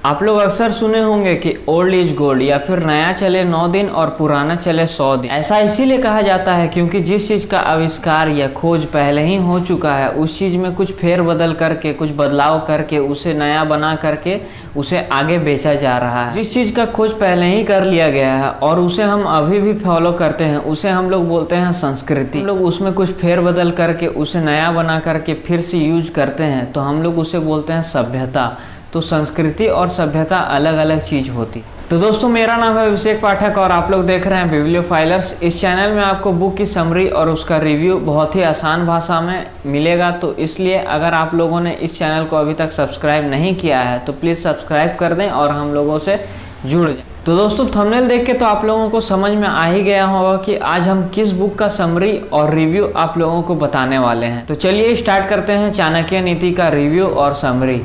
आप लोग अक्सर सुने होंगे कि ओल्ड इज गोल्ड या फिर नया चले 9 दिन और पुराना चले 100 दिन। ऐसा इसीलिए कहा जाता है क्योंकि जिस चीज़ का आविष्कार या खोज पहले ही हो चुका है उस चीज़ में कुछ फेरबदल करके, कुछ बदलाव करके, उसे नया बना करके उसे आगे बेचा जा रहा है। जिस चीज़ का खोज पहले ही कर लिया गया है और उसे हम अभी भी फॉलो करते हैं उसे हम लोग बोलते हैं संस्कृति। हम लोग उसमें कुछ फेरबदल करके उसे नया बना करके फिर से यूज करते हैं तो हम लोग उसे बोलते हैं सभ्यता। तो संस्कृति और सभ्यता अलग अलग चीज़ होती। तो दोस्तों, मेरा नाम है अभिषेक पाठक और आप लोग देख रहे हैं बिब्लियोफाइलर्स। इस चैनल में आपको बुक की समरी और उसका रिव्यू बहुत ही आसान भाषा में मिलेगा। तो इसलिए अगर आप लोगों ने इस चैनल को अभी तक सब्सक्राइब नहीं किया है तो प्लीज़ सब्सक्राइब कर दें और हम लोगों से जुड़ जाएं। तो दोस्तों, थंबनेल देख के तो आप लोगों को समझ में आ ही गया होगा कि आज हम किस बुक का समरी और रिव्यू आप लोगों को बताने वाले हैं। तो चलिए स्टार्ट करते हैं चाणक्य नीति का रिव्यू और समरी।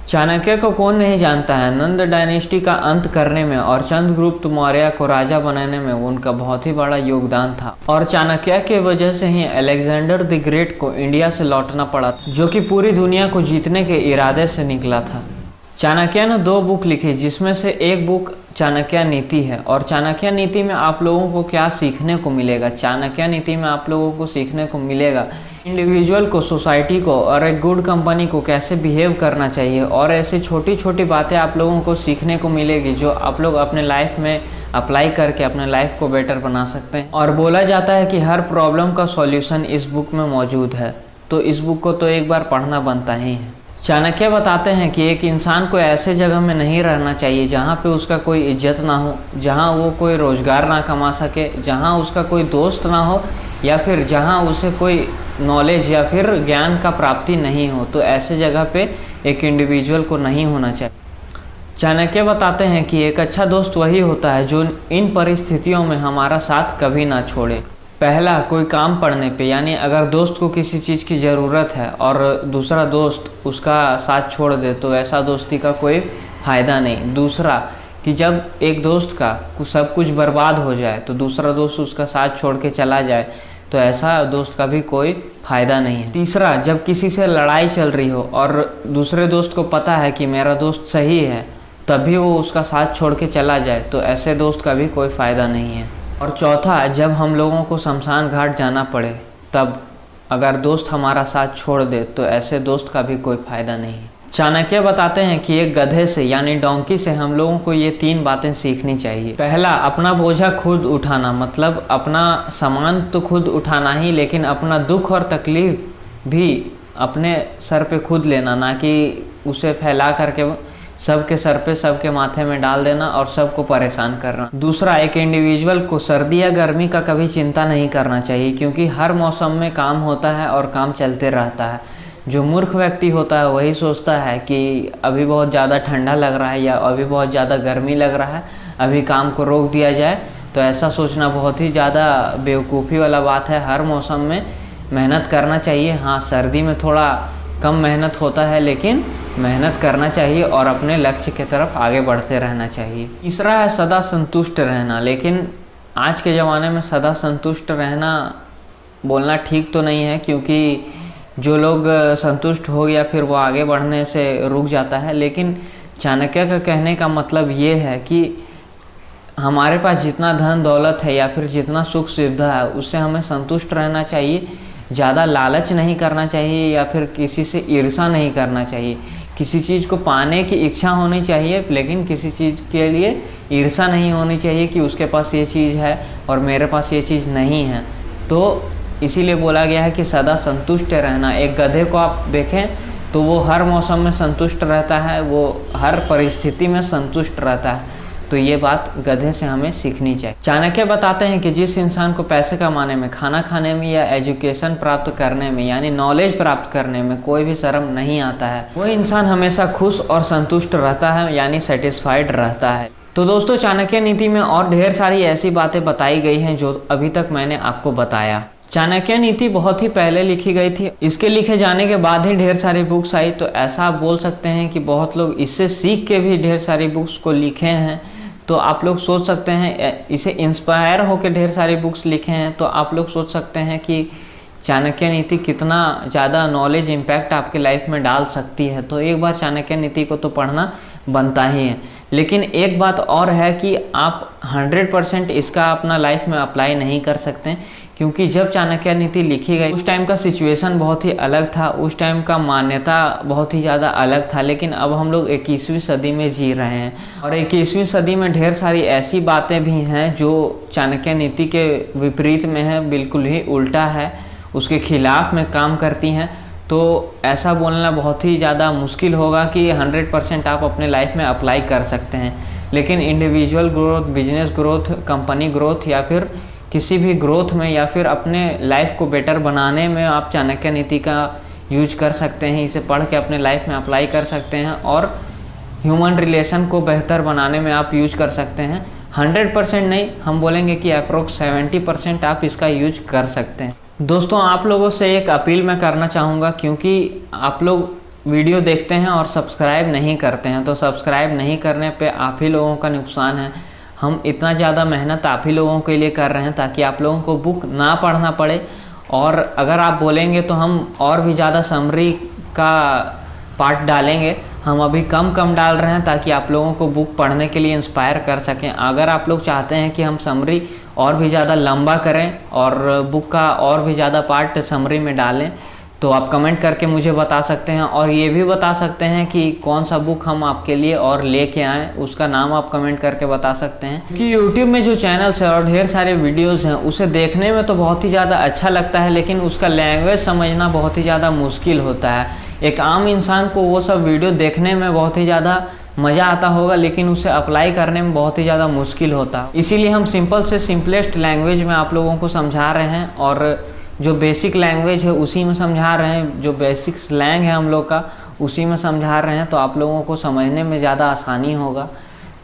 चाणक्य को कौन नहीं जानता है। नंद डायनेस्टी का अंत करने में और चंद्रगुप्त मौर्य को राजा बनाने में उनका बहुत ही बड़ा योगदान था और चाणक्य के वजह से ही अलेक्जेंडर द ग्रेट को इंडिया से लौटना पड़ा था, जो कि पूरी दुनिया को जीतने के इरादे से निकला था। चाणक्य ने 2 बुक लिखी जिसमें से एक बुक चाणक्य नीति है। और चाणक्य नीति में आप लोगों को क्या सीखने को मिलेगा? चाणक्य नीति में आप लोगों को सीखने को मिलेगा इंडिविजुअल को, सोसाइटी को और एक गुड कंपनी को कैसे बिहेव करना चाहिए। और ऐसी छोटी छोटी बातें आप लोगों को सीखने को मिलेगी जो आप लोग अपने लाइफ में अप्लाई करके अपने लाइफ को बेटर बना सकते हैं। और बोला जाता है कि हर प्रॉब्लम का सॉल्यूशन इस बुक में मौजूद है, तो इस बुक को तो एक बार पढ़ना बनता ही है। चाणक्य बताते हैं कि एक इंसान को ऐसे जगह में नहीं रहना चाहिए जहाँ पे उसका कोई इज्जत ना हो, जहाँ वो कोई रोज़गार ना कमा सके, जहाँ उसका कोई दोस्त ना हो या फिर जहाँ उसे कोई नॉलेज या फिर ज्ञान का प्राप्ति नहीं हो। तो ऐसे जगह पे एक इंडिविजुअल को नहीं होना चाहिए। चाणक्य बताते हैं कि एक अच्छा दोस्त वही होता है जो इन परिस्थितियों में हमारा साथ कभी ना छोड़े। पहला, कोई काम पड़ने पे, यानी अगर दोस्त को किसी चीज़ की ज़रूरत है और दूसरा दोस्त उसका साथ छोड़ दे तो ऐसा दोस्ती का कोई फ़ायदा नहीं। दूसरा, कि जब एक दोस्त का सब कुछ बर्बाद हो जाए तो दूसरा दोस्त उसका साथ छोड़ के चला जाए तो ऐसा दोस्त का भी कोई फ़ायदा नहीं है। तीसरा, जब किसी से लड़ाई चल रही हो और दूसरे दोस्त को पता है कि मेरा दोस्त सही है तभी वो उसका साथ छोड़ के चला जाए तो ऐसे दोस्त का भी कोई फ़ायदा नहीं है। और चौथा, जब हम लोगों को शमशान घाट जाना पड़े तब अगर दोस्त हमारा साथ छोड़ दे तो ऐसे दोस्त का भी कोई फ़ायदा नहीं है। चाणक्य बताते हैं कि एक गधे से यानी डोंकी से हम लोगों को ये 3 बातें सीखनी चाहिए। पहला, अपना बोझा खुद उठाना, मतलब अपना सामान तो खुद उठाना ही, लेकिन अपना दुख और तकलीफ भी अपने सर पे खुद लेना, ना कि उसे फैला करके सबके सर पे, सबके माथे में डाल देना और सबको परेशान करना। दूसरा, एक इंडिविजुअल को सर्दी या गर्मी का कभी चिंता नहीं करना चाहिए क्योंकि हर मौसम में काम होता है और काम चलते रहता है। जो मूर्ख व्यक्ति होता है वही सोचता है कि अभी बहुत ज़्यादा ठंडा लग रहा है या अभी बहुत ज़्यादा गर्मी लग रहा है, अभी काम को रोक दिया जाए। तो ऐसा सोचना बहुत ही ज़्यादा बेवकूफ़ी वाला बात है। हर मौसम में मेहनत करना चाहिए। हाँ, सर्दी में थोड़ा कम मेहनत होता है लेकिन मेहनत करना चाहिए और अपने लक्ष्य की तरफ आगे बढ़ते रहना चाहिए। तीसरा है सदा संतुष्ट रहना, लेकिन आज के ज़माने में सदा संतुष्ट रहना बोलना ठीक तो नहीं है क्योंकि जो लोग संतुष्ट हो गया फिर वो आगे बढ़ने से रुक जाता है। लेकिन चाणक्य का कहने का मतलब ये है कि हमारे पास जितना धन दौलत है या फिर जितना सुख सुविधा है उससे हमें संतुष्ट रहना चाहिए। ज़्यादा लालच नहीं करना चाहिए या फिर किसी से ईर्ष्या नहीं करना चाहिए। किसी चीज़ को पाने की इच्छा होनी चाहिए लेकिन किसी चीज़ के लिए ईर्ष्या नहीं होनी चाहिए कि उसके पास ये चीज़ है और मेरे पास ये चीज़ नहीं है। तो इसीलिए बोला गया है कि सदा संतुष्ट रहना। एक गधे को आप देखें तो वो हर मौसम में संतुष्ट रहता है, वो हर परिस्थिति में संतुष्ट रहता है। तो ये बात गधे से हमें सीखनी चाहिए। चाणक्य बताते हैं कि जिस इंसान को पैसे कमाने में, खाना खाने में या एजुकेशन प्राप्त करने में यानी नॉलेज प्राप्त करने में कोई भी शर्म नहीं आता है, वो इंसान हमेशा खुश और संतुष्ट रहता है यानी सेटिस्फाइड रहता है। तो दोस्तों, चाणक्य नीति में और ढेर सारी ऐसी बातें बताई गई हैं जो अभी तक मैंने आपको बताया। चाणक्य नीति बहुत ही पहले लिखी गई थी। इसके लिखे जाने के बाद ही ढेर सारी बुक्स आई। तो ऐसा आप बोल सकते हैं कि बहुत लोग इससे सीख के भी ढेर सारी बुक्स को लिखे हैं। तो आप लोग सोच सकते हैं, इसे इंस्पायर होकर ढेर सारी बुक्स लिखे हैं। तो आप लोग सोच सकते हैं कि चाणक्य नीति कितना ज़्यादा नॉलेज इम्पैक्ट आपके लाइफ में डाल सकती है। तो एक बार चाणक्य नीति को तो पढ़ना बनता ही है। लेकिन एक बात और है कि आप 100% इसका अपना लाइफ में अप्लाई नहीं कर सकते, क्योंकि जब चाणक्य नीति लिखी गई उस टाइम का सिचुएशन बहुत ही अलग था, उस टाइम का मान्यता बहुत ही ज़्यादा अलग था। लेकिन अब हम लोग 21वीं सदी में जी रहे हैं और 21वीं सदी में ढेर सारी ऐसी बातें भी हैं जो चाणक्य नीति के विपरीत में है, बिल्कुल ही उल्टा है, उसके खिलाफ में काम करती हैं। तो ऐसा बोलना बहुत ही ज़्यादा मुश्किल होगा कि 100% आप अपने लाइफ में अप्लाई कर सकते हैं। लेकिन individual growth, business growth, company growth या फिर किसी भी ग्रोथ में या फिर अपने लाइफ को बेटर बनाने में आप चाणक्य नीति का यूज कर सकते हैं। इसे पढ़ के अपने लाइफ में अप्लाई कर सकते हैं और ह्यूमन रिलेशन को बेहतर बनाने में आप यूज कर सकते हैं। 100% नहीं, हम बोलेंगे कि अप्रोक्स 70% आप इसका यूज कर सकते हैं। दोस्तों, आप लोगों से एक अपील मैं करना चाहूँगा, क्योंकि आप लोग वीडियो देखते हैं और सब्सक्राइब नहीं करते हैं, तो सब्सक्राइब नहीं करने पे आप ही लोगों का नुकसान है। हम इतना ज़्यादा मेहनत आप ही लोगों के लिए कर रहे हैं ताकि आप लोगों को बुक ना पढ़ना पड़े, और अगर आप बोलेंगे तो हम और भी ज़्यादा समरी का पार्ट डालेंगे। हम अभी कम डाल रहे हैं ताकि आप लोगों को बुक पढ़ने के लिए इंस्पायर कर सकें। अगर आप लोग चाहते हैं कि हम समरी और भी ज़्यादा लंबा करें और बुक का और भी ज़्यादा पार्ट समरी में डालें, तो आप कमेंट करके मुझे बता सकते हैं, और ये भी बता सकते हैं कि कौन सा बुक हम आपके लिए और लेके आएँ, उसका नाम आप कमेंट करके बता सकते हैं। कि यूट्यूब में जो चैनल्स है और ढेर सारे वीडियोस हैं, उसे देखने में तो बहुत ही ज़्यादा अच्छा लगता है, लेकिन उसका लैंग्वेज समझना बहुत ही ज़्यादा मुश्किल होता है। एक आम इंसान को वो सब वीडियो देखने में बहुत ही ज़्यादा मज़ा आता होगा, लेकिन उसे अप्लाई करने में बहुत ही ज़्यादा मुश्किल होता है। इसीलिए हम सिंपल से सिंपलेस्ट लैंग्वेज में आप लोगों को समझा रहे हैं, और जो बेसिक लैंग्वेज है उसी में समझा रहे हैं, जो बेसिक स्लैंग है हम लोग का उसी में समझा रहे हैं, तो आप लोगों को समझने में ज़्यादा आसानी होगा।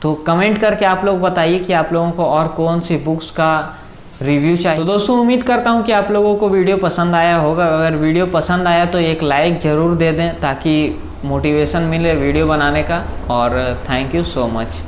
तो कमेंट करके आप लोग बताइए कि आप लोगों को और कौन सी बुक्स का रिव्यू चाहिए। तो दोस्तों, उम्मीद करता हूँ कि आप लोगों को वीडियो पसंद आया होगा। अगर वीडियो पसंद आया तो एक लाइक ज़रूर दे दें ताकि मोटिवेशन मिले वीडियो बनाने का। और थैंक यू सो मच।